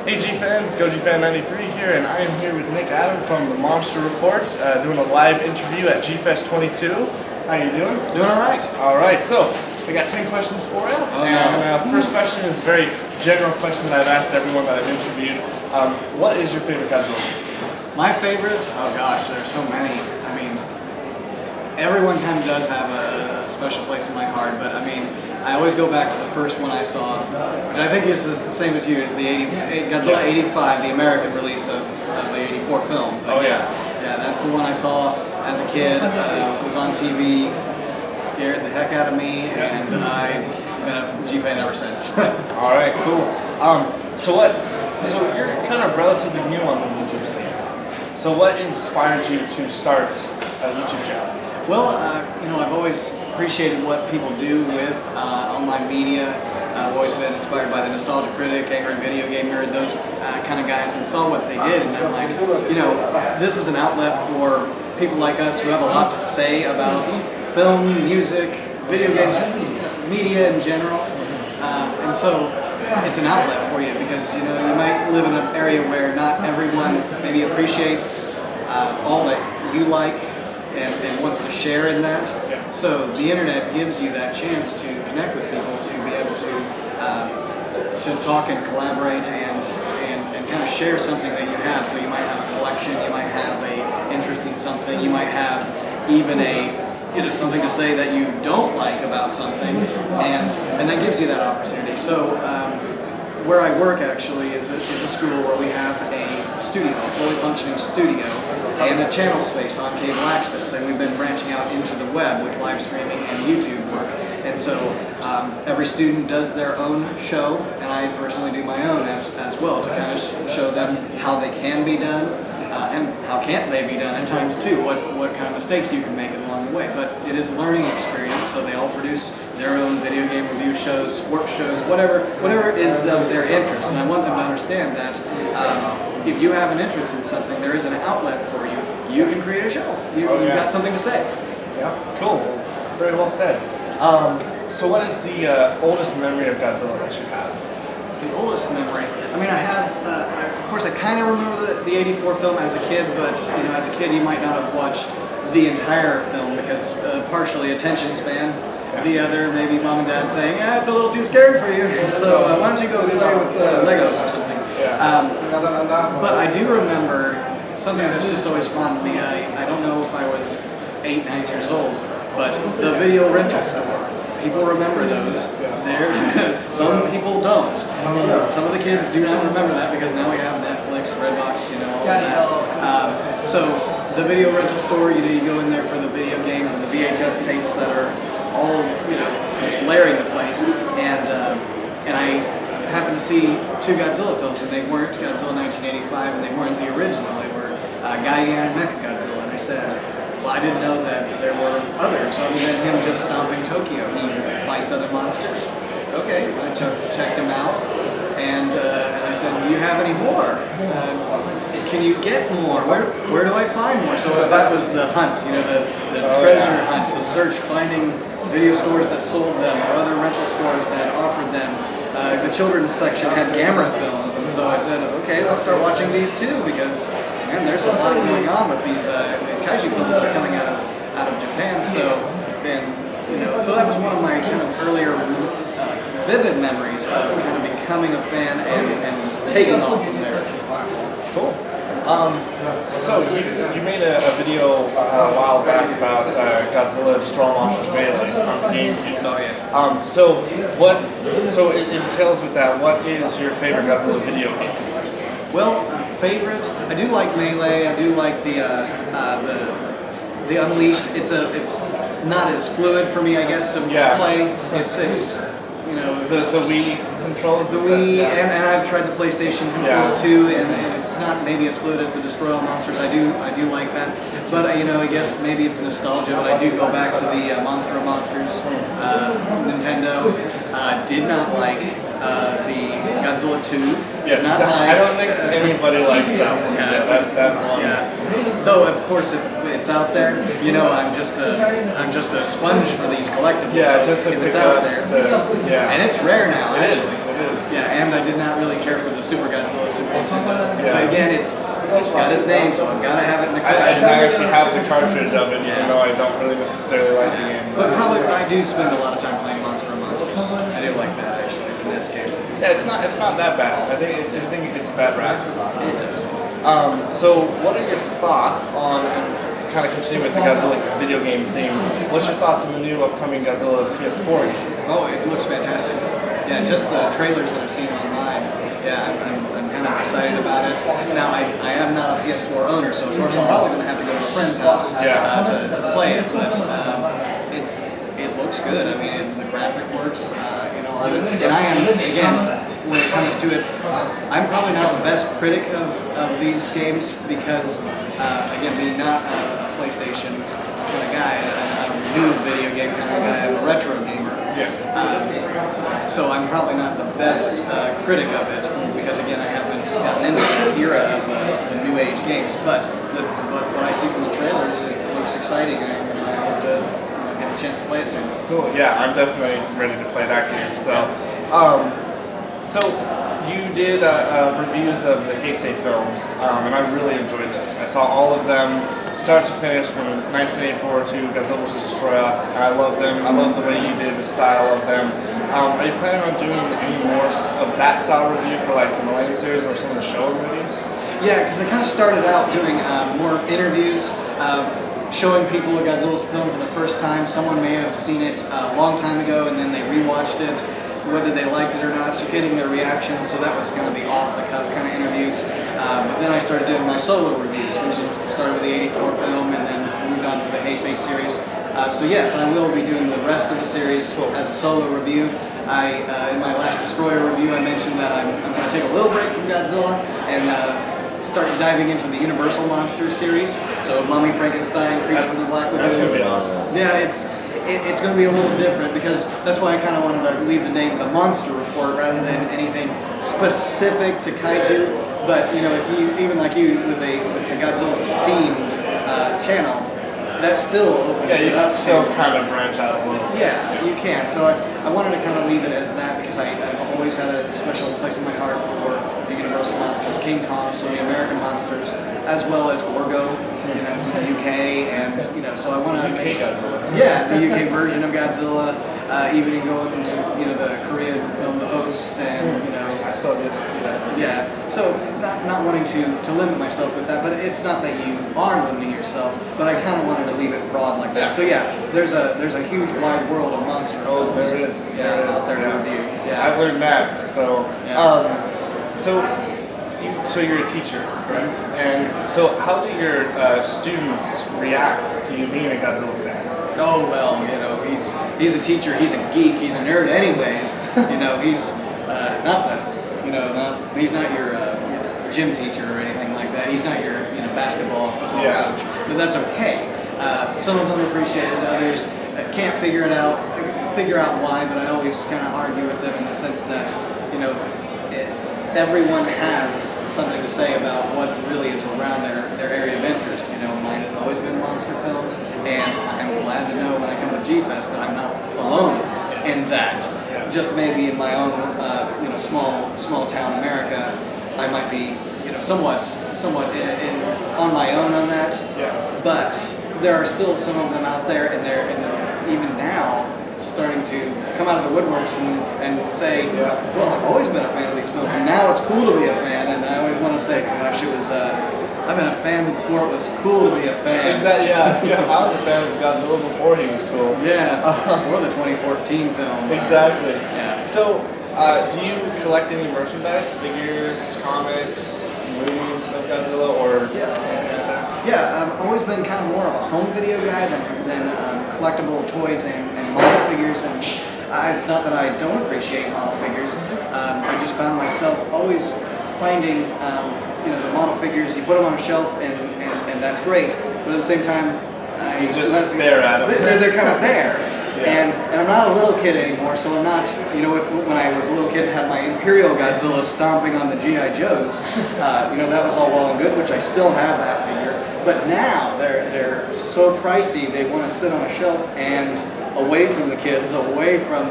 Hey G fans, GoGFan93 here, and I am here with Nick Adam from the Monster Report, doing a live interview at GFest22. How you doing? Doing all right. All right, so we got 10 questions for you. First question is a very general question that I've asked everyone that I've interviewed. What is your favorite Godzilla? My favorite? Oh gosh, there's so many. I mean, everyone kind of does have a special place in my heart, but I mean, I always go back to the first one I saw, which I think is the same as you, is the Godzilla 85, the American release of the 84 film. But yeah, that's the one I saw as a kid. Was on TV, scared the heck out of me, and I've been a G fan ever since. All right, cool. So you're kind of relatively new on the YouTube scene. So what inspired you to start a YouTube channel? Well, I've always appreciated what people do with online media. I've always been inspired by the Nostalgia Critic, Angry Video Game Nerd, those kind of guys, and saw what they did, and I'm like, this is an outlet for people like us who have a lot to say about film, music, video games, media in general, and so it's an outlet for you because you might live in an area where not everyone maybe appreciates all that you like and wants to share in that. So the internet gives you that chance to connect with people, to be able to talk and collaborate and kind of share something that you have. So you might have a collection, you might have a interesting something, you might have even something to say that you don't like about something, and that gives you that opportunity. So where I work actually is a school where we have a studio, a fully functioning studio, and a channel space on cable access, and we've been branching out into the web with live streaming and YouTube work. And so every student does their own show, and I personally do my own as well to kind of show them how they can be done and how can't they be done at times too, what kind of mistakes you can make along the way. But it is a learning experience, so they all produce their own video game review shows, sports shows, whatever is of their interest. And I want them to understand that if you have an interest in something, there is an outlet for you. You can create a show. You've got something to say. Yeah, cool. Very well said. So what is the oldest memory of Godzilla that you have? The oldest memory? I mean, I have, of course, I kind of remember the 84 film as a kid, but, as a kid you might not have watched the entire film because partially attention span. The other, maybe mom and dad saying, it's a little too scary for you, so why don't you go play with Legos or something. But I do remember something that's just always fond of me. I don't know if I was 8, 9 years old, but the video rental store. People remember those. Some people don't. Some of the kids do not remember that because now we have Netflix, Redbox, all of that. So the video rental store, you go in there for the video games and the VHS tapes that are all, just layering the place. And I happened to see 2 Godzilla films, and they weren't Godzilla 1985, and they weren't the original. They were Gigan and Mechagodzilla. And I said, well, I didn't know that there were others other than him just stomping Tokyo. He fights other monsters. Okay, I checked him out, and I said, do you have any more? Can you get more? Where do I find more? So that was the hunt, the treasure hunt, the search, finding video stores that sold them or other rental stores that offered them. The children's section had Gamera films, and so I said, okay, let's start watching these too, because man, there's a lot going on with these kaiju films that are coming out of Japan. So so that was one of my kind of earlier vivid memories of kind of becoming a fan and taking off from there. Cool. So you made a video a while back about Godzilla Destroy Monsters Melee on GameCube. Oh yeah. So it entails with that. What is your favorite Godzilla video game? Well, favorite. I do like Melee. I do like the Unleashed. It's not as fluid for me, I guess, to play. It's the Wii controls. The Wii, and I've tried the PlayStation controls too, and it's not maybe as fluid as the Destroy All Monsters. I do like that, but I guess maybe it's nostalgia. But I do go back to the Monster of Monsters. Nintendo did not like the Godzilla 2. Yes, I don't think anybody likes that one. That one. Yeah. Though of course, if it's out there, I'm just a sponge for these collectibles. Yeah, so just to if pick it's out up, there, and it's rare now. It actually. is. Yeah, and I did not really care for the Super Godzilla, again, it's got his name, so I've got to have it in the collection. I actually have the cartridge of it, even though I don't really necessarily like the game. But probably I do spend a lot of time playing Monster and Monsters. I do like that actually, the NES game. Yeah, it's not that bad. I think it's a bad rap. It is. So what are your thoughts on kind of continuing with the Godzilla video game theme? What's your thoughts on the new upcoming Godzilla PS4 game? Oh, it looks fantastic. Yeah, just the trailers that I've seen online. Yeah, I'm kind of excited about it. Now, I am not a PS4 owner, so of course I'm probably going to have to go to a friend's house to play it, but it looks good. I mean, the graphic works, and I am, again, when it comes to it, I'm probably not the best critic of these games because, again, being not a PlayStation kind of guy, a new video game kind of guy, I'm a retro gamer. Yeah. So I'm probably not the best critic of it because, again, I haven't gotten into the era of the new age games. But what I see from the trailers, it looks exciting. I hope to get the chance to play it soon. Cool. Yeah, I'm definitely ready to play that game. So, so you did reviews of the Heisei films, and I really enjoyed those. I saw all of them, start to finish, from 1984 to Godzilla vs. Destroyer, and I love them. I love the way you did the style of them. Are you planning on doing any more of that style review for like the Millennium series or some of the show movies? Yeah, because I kind of started out doing more interviews, showing people a Godzilla's film for the first time. Someone may have seen it a long time ago and then they rewatched it, whether they liked it or not, so getting their reactions. So that was kind of the off-the-cuff kind of interviews. But then I started doing my solo reviews, which is started with the 84 film and then moved on to the Heisei series. So yes, I will be doing the rest of the series as a solo review. In my last Destroyer review, I mentioned that I'm going to take a little break from Godzilla and start diving into the Universal Monsters series. So Mummy, Frankenstein, Creature from the Black Lagoon. That's going to be awesome. Yeah, it's going to be a little different because that's why I kind of wanted to leave the name The Monster Report rather than anything specific to kaiju. But if you, even like you with a Godzilla themed channel, that still opens it up. Still kind of branch out a little. Yeah, you can. So I wanted to kind of leave it as that because I've always had a special place in my heart for the Universal monsters, King Kong, so the American monsters, as well as Gorgo, from the UK, and so I want to make Godzilla. Yeah, the UK version of Godzilla, even going into the Korean film The Host, and I still get to see that. Yeah, so not wanting to limit myself with that, but it's not that you are limiting yourself, but I kind of wanted to leave it broad like that. So yeah, there's a huge wide world of monster films. There it is. Out there to review. Yeah, I've learned that. So, so you're a teacher, correct? And so how do your students react to you being a Godzilla fan? Oh well, he's a teacher, he's a geek, he's a nerd anyways. He's he's not your gym teacher or anything like that. He's not your basketball or football coach, but that's okay. Some of them appreciate it, others can't figure out why. But I always kind of argue with them in the sense that everyone has something to say about what really is around their area of interest. Mine has always been monster films, and I'm glad to know when I come to G-Fest that I'm not alone in that. Just maybe in my own, small town America, I might be, somewhat on my own on that. Yeah. But there are still some of them out there, and they're even now starting to come out of the woodworks and say, well, I've always been a fan of these films, and now it's cool to be a fan. And I always want to say, gosh, I've been a fan before it was cool to be a fan. Exactly. Yeah. I was a fan of Godzilla before he was cool. Yeah. Before the 2014 film. Exactly. Yeah. So, do you collect any merchandise, figures, comics, movies of Godzilla, or anything like that? Yeah, I've always been kind of more of a home video guy than collectible toys and model figures. And it's not that I don't appreciate model figures. I just found myself always finding, the model figures. You put them on a shelf, and that's great. But at the same time, you just stare at them. They're kind of there. And I'm not a little kid anymore, so I'm not, when I was a little kid and had my Imperial Godzilla stomping on the G.I. Joes, that was all well and good, which I still have that figure. But now they're so pricey, they want to sit on a shelf and away from the kids, away from,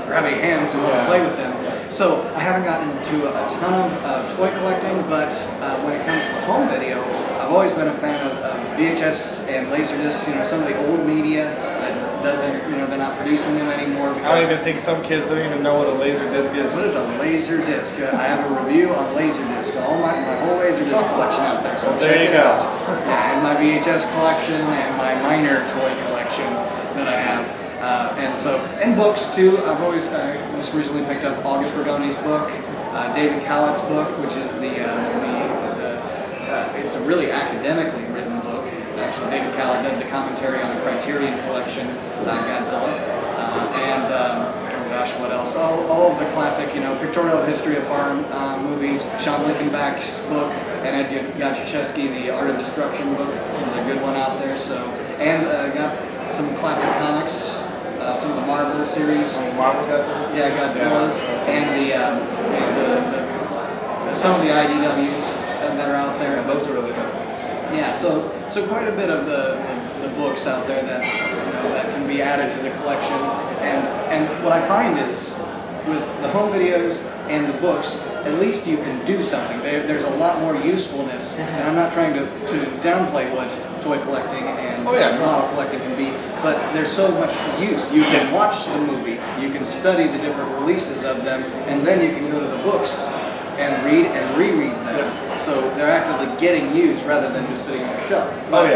grabby hands who want to play with them. So I haven't gotten into a ton of toy collecting, but when it comes to the home video, I've always been a fan of VHS and Laserdiscs. You know, some of the old media that doesn't, you know, they're not producing them anymore. I don't even think some kids don't even know what a Laserdisc is. What is a Laserdisc? I have a review on Laserdisc, all my whole Laserdisc collection out there. So Well, check there you it go. out. Yeah, and my VHS collection and my minor toy collection that I have. And books too. I've always just recently picked up August Ragoni's book, David Callett's book, which is it's a really academically written book. Actually, David Callett did the commentary on the Criterion Collection, Godzilla, oh gosh, what else? All of the classic, you know, pictorial history of horror movies. Sean Lincolnback's book, and Ed Yaczyszewski, the Art of Destruction book, is a good one out there. So, and got some classic comics. Some of the Marvel series. Marvel Godzilla? Yeah, Godzilla's, and some of the IDWs that are out there. Yeah, those are really good. Yeah, so quite a bit of the books out there that, you know, that can be added to the collection. And what I find is with the home videos and the books, at least you can do something. There's a lot more usefulness, and I'm not trying to downplay what toy collecting and model collecting can be, but there's so much use. You can watch the movie, you can study the different releases of them, and then you can go to the books and read and reread them. Yeah. So they're actively getting used rather than just sitting on a shelf. But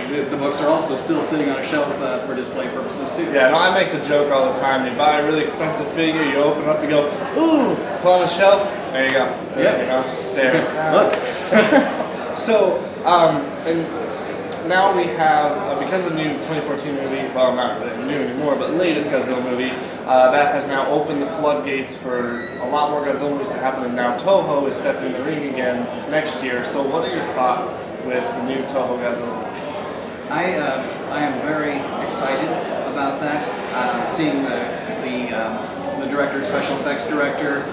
The books are also still sitting on a shelf for display purposes too. Yeah, no, I make the joke all the time. You buy a really expensive figure, you open up, you go, ooh, put on the shelf, there you go. So, you know, just stare. Look. So, and now we have, because of the new 2014 movie, well, not really new anymore, but latest Godzilla movie, that has now opened the floodgates for a lot more Godzilla movies to happen, and now Toho is stepping in the ring again next year. So what are your thoughts with the new Toho Godzilla movie? I am very excited about that. Seeing the director, special effects director.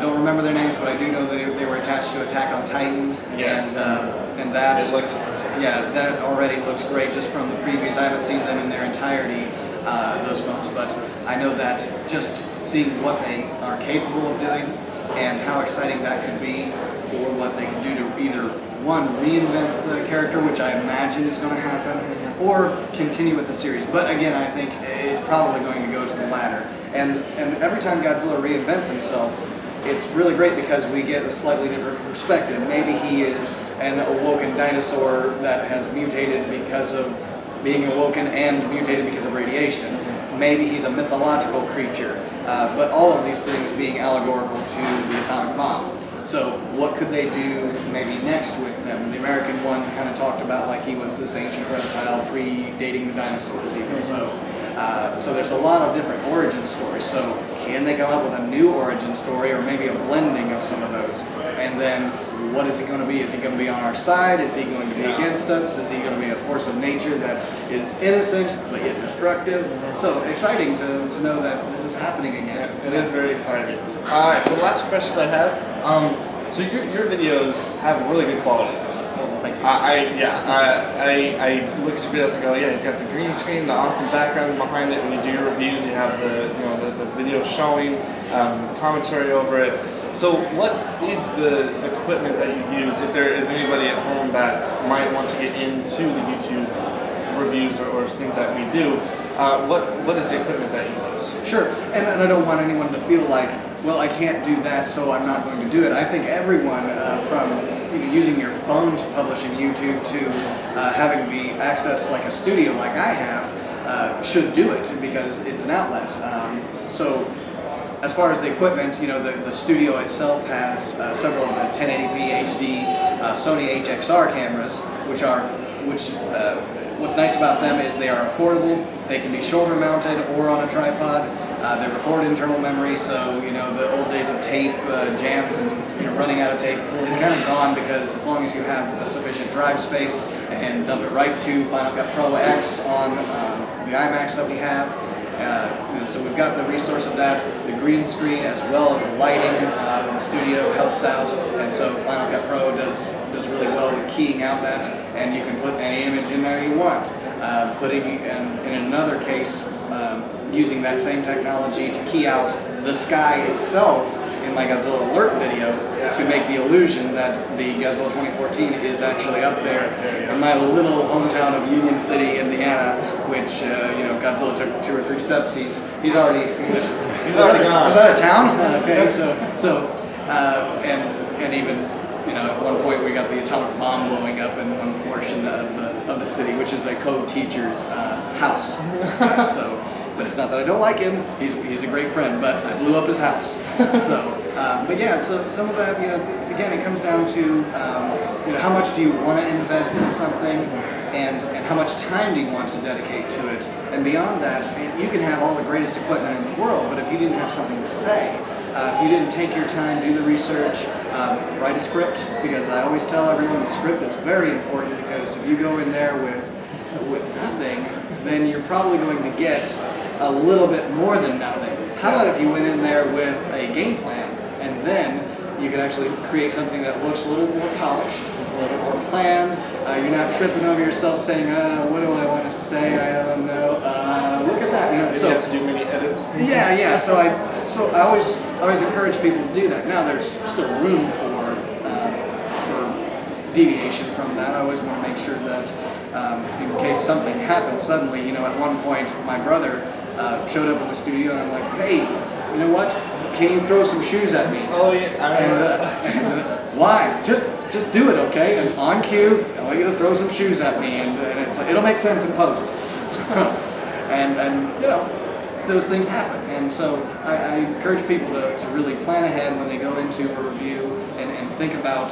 Don't remember their names, but I do know they were attached to Attack on Titan. Yes. And that. It looks Yeah, that already looks great just from the previews. I haven't seen them in their entirety, those films, but I know that just seeing what they are capable of doing and how exciting that could be for what they can do to either, one, reinvent the character, which I imagine is going to happen, or continue with the series. But again, I think it's probably going to go to the latter. And every time Godzilla reinvents himself, it's really great because we get a slightly different perspective. Maybe he is an awoken dinosaur that has mutated because of being awoken and mutated because of radiation. Maybe he's a mythological creature, but all of these things being allegorical to the atomic bomb. So what could they do maybe next with them? The American one kind of talked about like he was this ancient reptile predating the dinosaurs even. So there's a lot of different origin stories. So can they come up with a new origin story or maybe a blending of some of those? And then what is he going to be? Is he going to be on our side? Is he going to be against us? Is he going to be a force of nature that is innocent but yet destructive? So exciting to know that this is happening again. Yeah, it is very exciting. Alright, so the last question I have. So your videos have really good quality to them. Oh, well, thank you. I look at your videos and go, yeah, he's got the green screen, the awesome background behind it. When you do your reviews, you have the video showing, the commentary over it. So what is the equipment that you use? If there is anybody at home that might want to get into the YouTube reviews or things that we do, what is the equipment that you use? Sure, and I don't want anyone to feel like, well, I can't do that, so I'm not going to do it. I think everyone, from using your phone to publish in YouTube to having the access like a studio like I have, should do it because it's an outlet. So as far as the equipment, the studio itself has several of the 1080p HD Sony HXR cameras, what's nice about them is they are affordable. They can be shoulder mounted or on a tripod. They record internal memory, so the old days of tape jams and running out of tape is kind of gone, because as long as you have a sufficient drive space and dump it right to Final Cut Pro X on the iMacs that we have. So we've got the resource of that, the green screen as well as the lighting. The studio helps out, and so Final Cut Pro does really well with keying out that, and you can put any image in there you want. In another case, using that same technology to key out the sky itself in my Godzilla Alert video to make the illusion that the Godzilla 2014 is actually up there in my little hometown of Union City, Indiana, which Godzilla took 2 or 3 steps. He's already gone. Is that a town? Okay, and even at one point we got the atomic bomb blowing up in one portion of the city, which is a code teacher's house. But it's not that I don't like him. He's a great friend, but I blew up his house. So some of that, again, it comes down to how much do you want to invest in something, and how much time do you want to dedicate to it. And beyond that, you can have all the greatest equipment in the world, but if you didn't have something to say, if you didn't take your time, do the research, write a script, because I always tell everyone the script is very important, because if you go in there with nothing, then you're probably going to get a little bit more than nothing. How about if you went in there with a game plan, and then you could actually create something that looks a little more polished, a little more planned. You're not tripping over yourself saying, what do I want to say? I don't know. Look at that. So you have to do many edits. Yeah. So I always encourage people to do that. Now there's still room for deviation from that. I always want to make sure that in case something happens suddenly, at one point my brother showed up in the studio and I'm like, hey, you know what? Can you throw some shoes at me? Oh yeah, I remember that. Why? Just do it, okay? And on cue, I want you to throw some shoes at me, and it's like, it'll make sense in post. and those things happen, and so I encourage people to really plan ahead when they go into a review and think about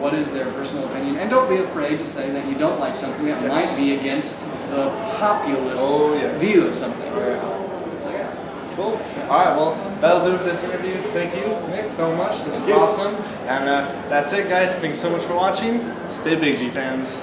what is their personal opinion, and don't be afraid to say that you don't like something that might be against the populace view of something. So yeah. Cool. All right, well, that'll do it for this interview. Thank you, Nick, so much. This is awesome. And that's it, guys. Thank you so much for watching. Stay big, G fans.